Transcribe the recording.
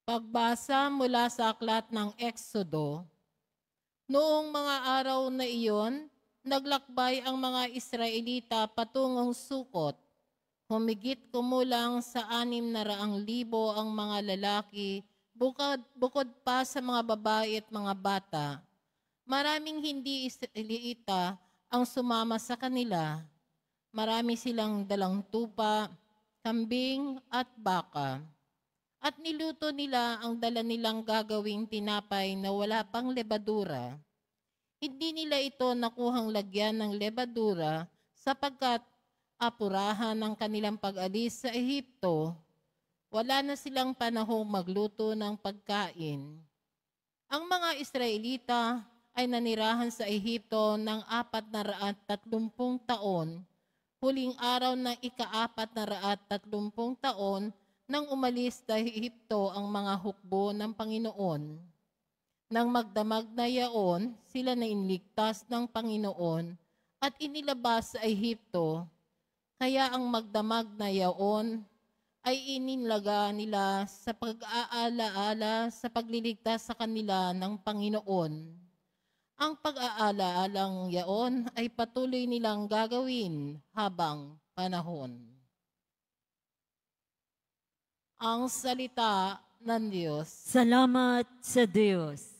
Pagbasa mula sa aklat ng Eksodo. Noong mga araw na iyon, naglakbay ang mga Israelita patungong Sukot. Humigit kumulang sa 600,000 ang mga lalaki, bukod pa sa mga babae at mga bata. Maraming hindi Israelita ang sumama sa kanila. Marami silang dalang tupa, kambing at baka. At niluto nila ang dala nilang gagawing tinapay na wala pang lebadura. Hindi nila ito nakuhang lagyan ng lebadura sapagkat apurahan ng kanilang pag-alis sa Ehipto. Wala na silang panahong magluto ng pagkain. Ang mga Israelita ay nanirahan sa Ehipto ng 430 taon, huling araw ng ika-430 taon nang umalis sa Ehipto ang mga hukbo ng Panginoon. Nang magdamag na yaon, sila na inligtas ng Panginoon at inilabas sa Ehipto. Kaya ang magdamag na yaon ay ininlaga nila sa pag-aalaala sa pagliligtas sa kanila ng Panginoon. Ang pag-aalaalang yaon ay patuloy nilang gagawin habang panahon. Ang salita ng Diyos. Salamat sa Diyos.